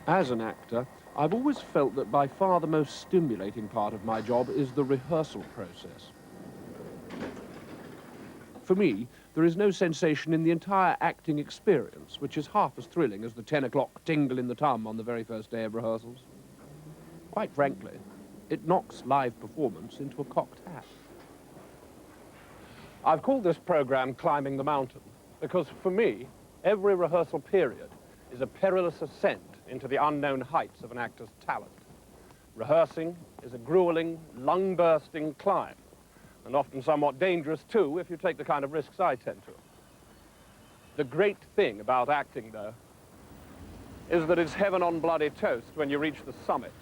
As an actor, I've always felt that by far the most stimulating part of my job is the rehearsal process. For me, there is no sensation in the entire acting experience which is half as thrilling as the 10 o'clock tingle in the tum on the very first day of rehearsals. Quite frankly, it knocks live performance into a cocked hat. I've called this program Climbing the Mountain because, for me, every rehearsal period is a perilous ascent into the unknown heights of an actor's talent. Rehearsing is a grueling, lung-bursting climb, and often somewhat dangerous too if you take the kind of risks I tend to. The great thing about acting, though, is that it's heaven on bloody toast when you reach the summit.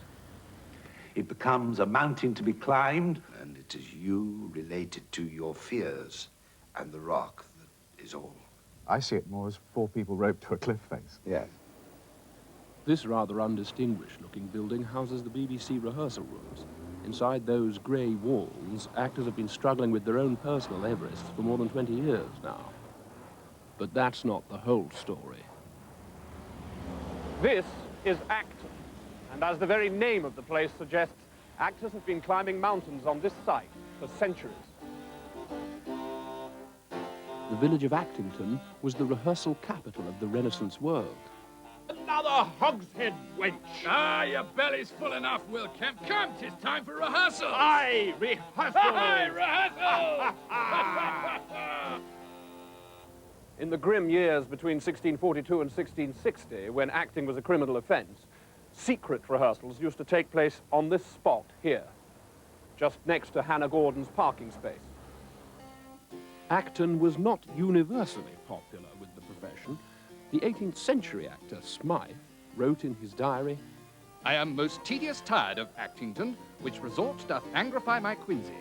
It becomes a mountain to be climbed, and it is you related to your fears and the rock that is all. I see it more as four people roped to a cliff face. Yes. This rather undistinguished-looking building houses the BBC rehearsal rooms. Inside those grey walls, actors have been struggling with their own personal Everests for more than 20 years now. But that's not the whole story. This is Acton, and as the very name of the place suggests, actors have been climbing mountains on this site for centuries. The village of Actington was the rehearsal capital of the Renaissance world. Another hogshead, wench! Ah, your belly's full enough, Will Kemp. Come, 'tis time for rehearsal. Aye, rehearsal! Aye, rehearsal! In the grim years between 1642 and 1660, when acting was a criminal offence, secret rehearsals used to take place on this spot here, just next to Hannah Gordon's parking space. Acton was not universally popular with the profession. The 18th century actor Smythe wrote in his diary, I am most tedious tired of Actington, which resort doth angrify my quinsy.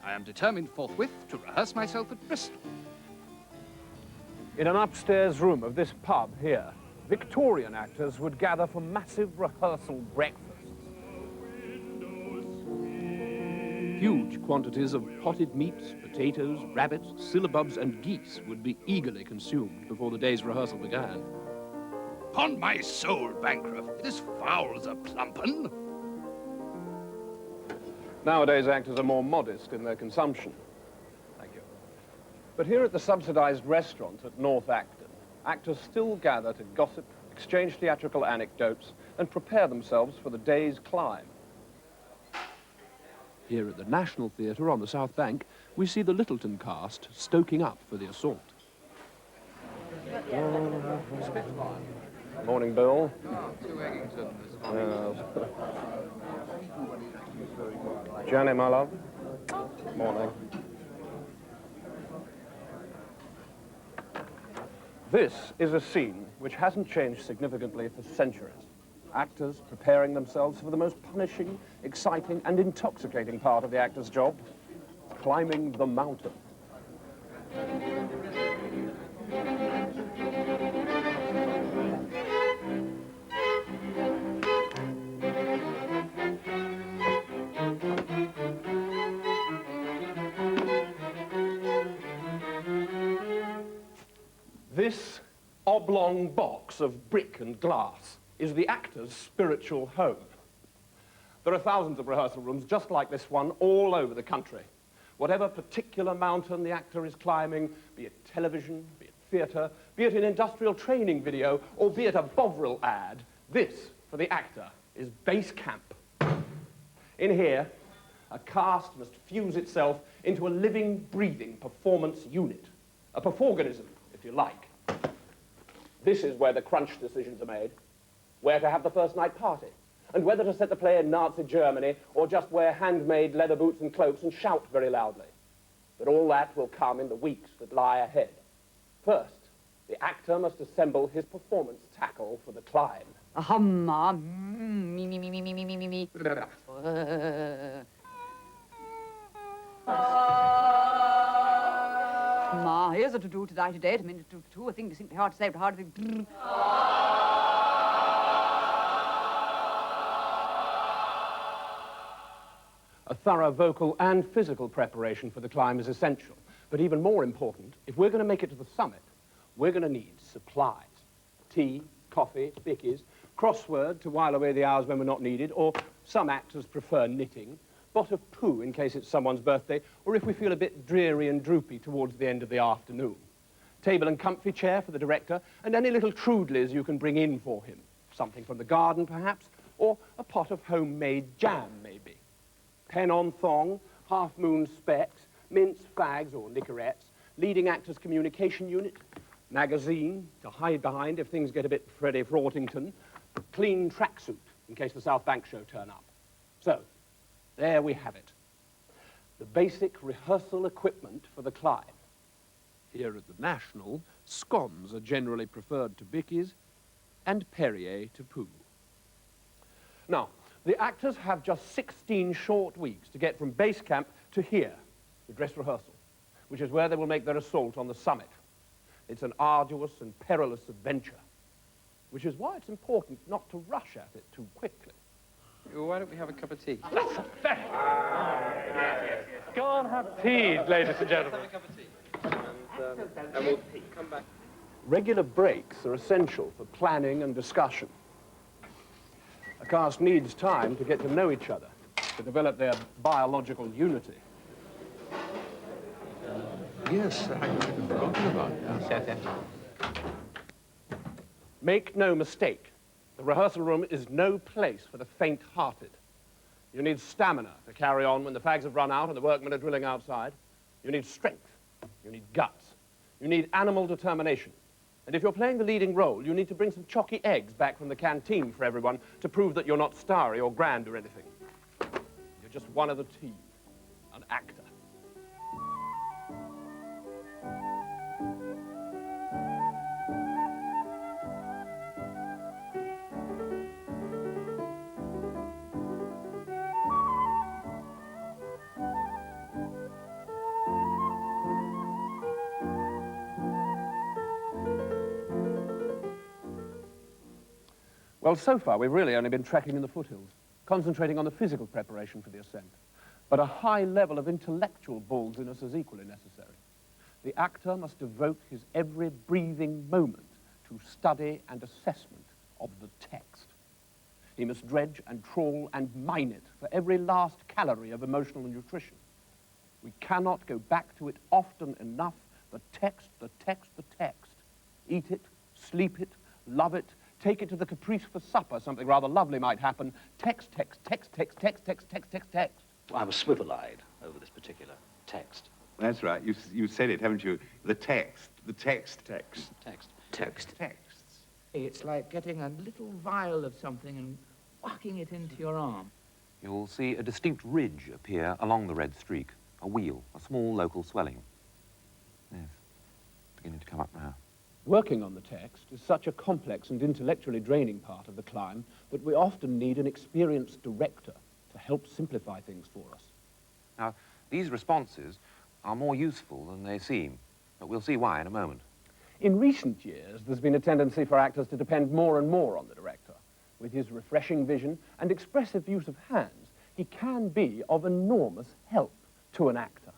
I am determined forthwith to rehearse myself at Bristol. in an upstairs room of this pub here, Victorian actors would gather for massive rehearsal breakfasts. Huge quantities of potted meats, potatoes, rabbits, syllabubs, and geese would be eagerly consumed before the day's rehearsal began. Upon my soul, Bancroft, this fowl's a plumpen. Nowadays, actors are more modest in their consumption. Thank you. But here at the subsidized restaurant at North Acton, actors still gather to gossip, exchange theatrical anecdotes, and prepare themselves for the day's climb. Here at the National Theatre on the South Bank, we see the Littleton cast stoking up for the assault. Morning, Bill. Jenny, my love. Morning. This is a scene which hasn't changed significantly for centuries. Actors preparing themselves for the most punishing, exciting, and intoxicating part of the actor's job, climbing the mountain. This oblong box of brick and glass is the actor's spiritual home. There are thousands of rehearsal rooms just like this one all over the country. Whatever particular mountain the actor is climbing, be it television, be it theatre, be it an industrial training video, or be it a Bovril ad, this, for the actor, is base camp. In here, a cast must fuse itself into a living, breathing performance unit. A perforganism, if you like. This is where the crunch decisions are made. Where to have the first night party, and whether to set the play in Nazi Germany or just wear handmade leather boots and cloaks and shout very loudly. But all that will come in the weeks that lie ahead. First, The actor must assemble his performance tackle for the climb. Humma, me, me, me, me, me, me, me, me, me. Ma, here's a to-do today, a minute to two, a thing that's simply hard to say, but hard to think. A thorough vocal and physical preparation for the climb is essential. But even more important, if we're going to make it to the summit, we're going to need supplies. Tea, coffee, bickies, crossword to while away the hours when we're not needed, or some actors prefer knitting, bot of poo in case it's someone's birthday, or if we feel a bit dreary and droopy towards the end of the afternoon. Table and comfy chair for the director, and any little trudleys you can bring in for him. Something from the garden, perhaps, or a pot of homemade jam, maybe. Pen on thong, half-moon specs, mince fags or nicorettes, leading actors' communication unit, magazine to hide behind if things get a bit Freddie Fraughtington, clean tracksuit in case the South Bank show turn up. So, there we have it. The basic rehearsal equipment for the climb. Here at the National, scones are generally preferred to bickies and Perrier to poo. Now, the actors have just 16 short weeks to get from base camp to here, the dress rehearsal, which is where they will make their assault on the summit. It's an arduous and perilous adventure, which is why it's important not to rush at it too quickly. Well, why don't we have a cup of tea? Go on, have tea, ladies and gentlemen. Have a cup of tea. And we'll come back. Regular breaks are essential for planning and discussion. A cast needs time to get to know each other, to develop their biological unity. Yes, I'd forgotten about that. Make no mistake, the rehearsal room is no place for the faint-hearted. You need stamina to carry on when the fags have run out and the workmen are drilling outside. You need strength. You need guts. You need animal determination. And if you're playing the leading role, you need to bring some chalky eggs back from the canteen for everyone to prove that you're not starry or grand or anything. You're just one of the team, an actor. Well, so far, we've really only been trekking in the foothills, concentrating on the physical preparation for the ascent. But a high level of intellectual ballsiness is equally necessary. The actor must devote his every breathing moment to study and assessment of the text. He must dredge and trawl and mine it for every last calorie of emotional nutrition. We cannot go back to it often enough. The text, the text, the text. Eat it, sleep it, love it, take it to the caprice for supper, something rather lovely might happen. Text, text, text, text, text, text, text, text, text. I was swivel-eyed over this particular text. That's right. You said it, haven't you? The text. The text. Text. Text. Text. Texts. It's like getting a little vial of something and whacking it into your arm. You'll see a distinct ridge appear along the red streak, a wheal, a small local swelling. Yes, beginning to come up now. Working on the text is such a complex and intellectually draining part of the climb that we often need an experienced director to help simplify things for us. Now, these responses are more useful than they seem, but we'll see why in a moment. In recent years, there's been a tendency for actors to depend more and more on the director. With his refreshing vision and expressive use of hands, he can be of enormous help to an actor.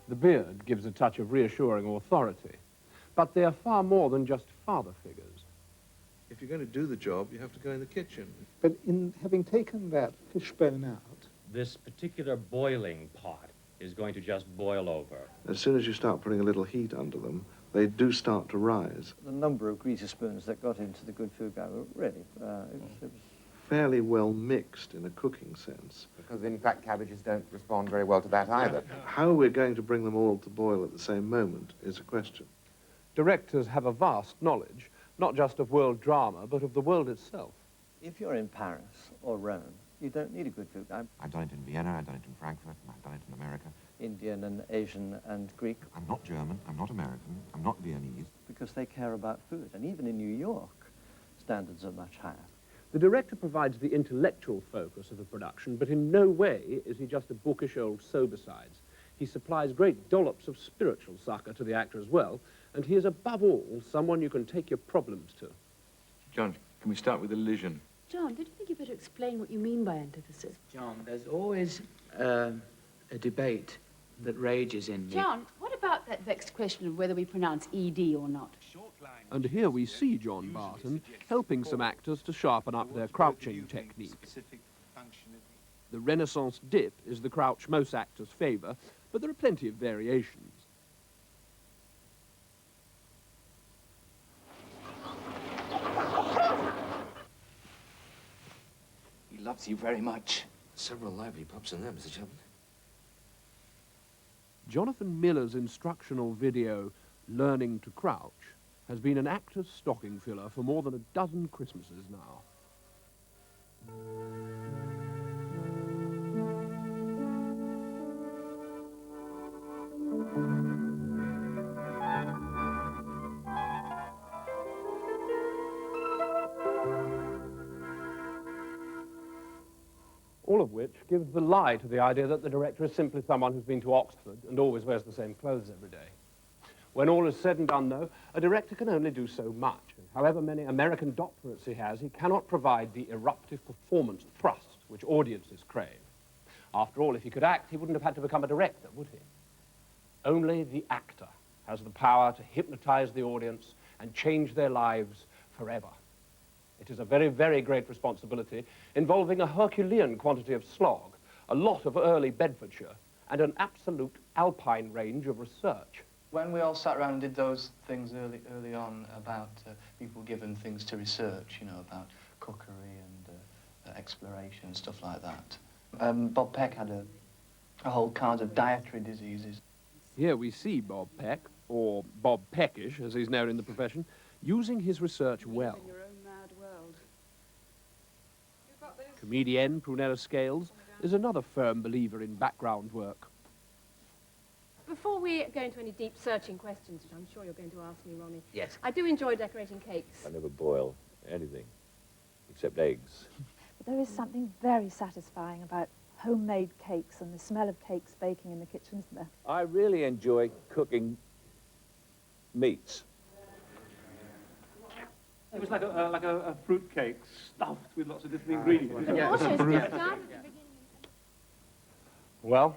The beard gives a touch of reassuring authority, But they are far more than just father figures. If you're going to do the job, you have to go in the kitchen. But in having taken that fishbone out, this particular boiling pot is going to just boil over. As soon as you start putting a little heat under them, they do start to rise. The number of greasy spoons that got into the good food guy were really, it was fairly well mixed in a cooking sense. Because, in fact, cabbages don't respond very well to that either. How we're going to bring them all to boil at the same moment is a question. Directors have a vast knowledge, not just of world drama, but of the world itself. If you're in Paris or Rome, you don't need a good food guide. I've done it in Vienna, I've done it in Frankfurt, and I've done it in America. Indian and Asian and Greek. I'm not German, I'm not American, I'm not Viennese. Because they care about food. And even in New York, standards are much higher. The director provides the intellectual focus of the production, but in no way is he just a bookish old sober-sides. He supplies great dollops of spiritual succor to the actor as well, and he is above all someone you can take your problems to. John, can we start with elision? John, don't you think you better explain what you mean by antithesis? John, there's always a debate that rages in me. John, what about that vexed question of whether we pronounce ED or not? And here we see John Barton helping some actors to sharpen up their crouching technique. The Renaissance dip is the crouch most actors favour, but there are plenty of variations. He loves you very much. Several lively pups in there, Mr. Chapman. Jonathan Miller's instructional video, Learning to Crouch, has been an actor's stocking filler for more than a dozen Christmases now. All of which gives the lie to the idea that the director is simply someone who's been to Oxford and always wears the same clothes every day. When all is said and done, though, a director can only do so much. And however many American doctorates he has, he cannot provide the eruptive performance thrust which audiences crave. After all, if he could act, he wouldn't have had to become a director, would he? Only the actor has the power to hypnotize the audience and change their lives forever. It is a very, very great responsibility involving a Herculean quantity of slog, a lot of early Bedfordshire, and an absolute alpine range of research. When we all sat around and did those things early on about people given things to research, you know, about cookery and exploration and stuff like that, Bob Peck had a whole card of dietary diseases. Here we see Bob Peck, or Bob Peckish, as he's known in the profession, using his research well. In your own mad world. Comedienne Prunella Scales is another firm believer in background work. Before we go into any deep searching questions, which I'm sure you're going to ask me, Ronnie. Yes. I do enjoy decorating cakes. I never boil anything except eggs. But there is something very satisfying about homemade cakes and the smell of cakes baking in the kitchen, isn't there? I really enjoy cooking meats. It was like a fruit cake stuffed with lots of different ingredients. Well,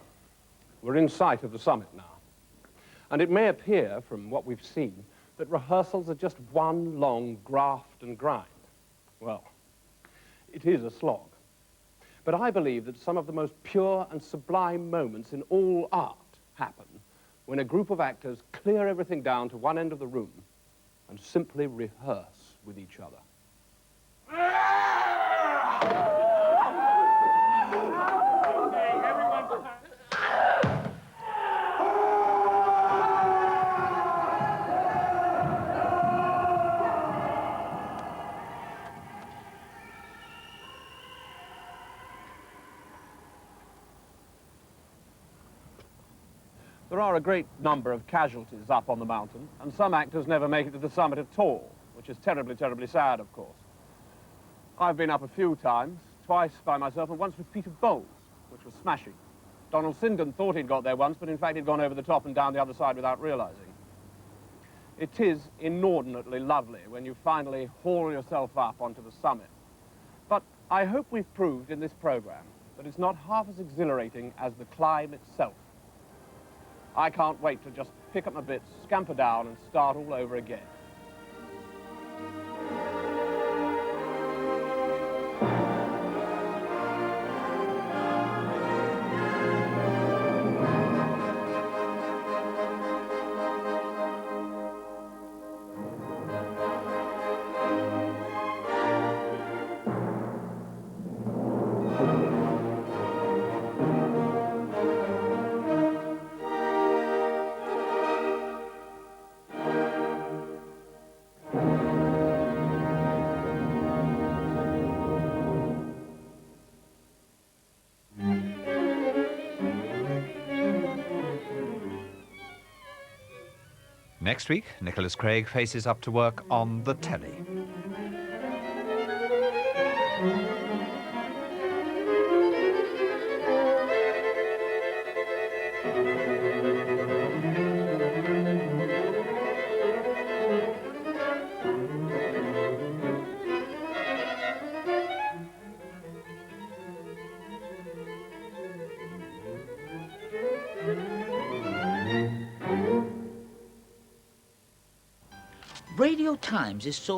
we're in sight of the summit now. And it may appear, from what we've seen, that rehearsals are just one long graft and grind. Well, it is a slog. But I believe that some of the most pure and sublime moments in all art happen when a group of actors clear everything down to one end of the room and simply rehearse with each other. There are a great number of casualties up on the mountain, and some actors never make it to the summit at all, which is terribly, terribly sad, of course. I've been up a few times, twice by myself, and once with Peter Bowles, which was smashing. Donald Sinden thought he'd got there once, but in fact he'd gone over the top and down the other side without realizing. It is inordinately lovely when you finally haul yourself up onto the summit. But I hope we've proved in this program that it's not half as exhilarating as the climb itself. I can't wait to just pick up my bits, scamper down and start all over again. Next week, Nicholas Craig faces up to work on the telly. Radio Times is so...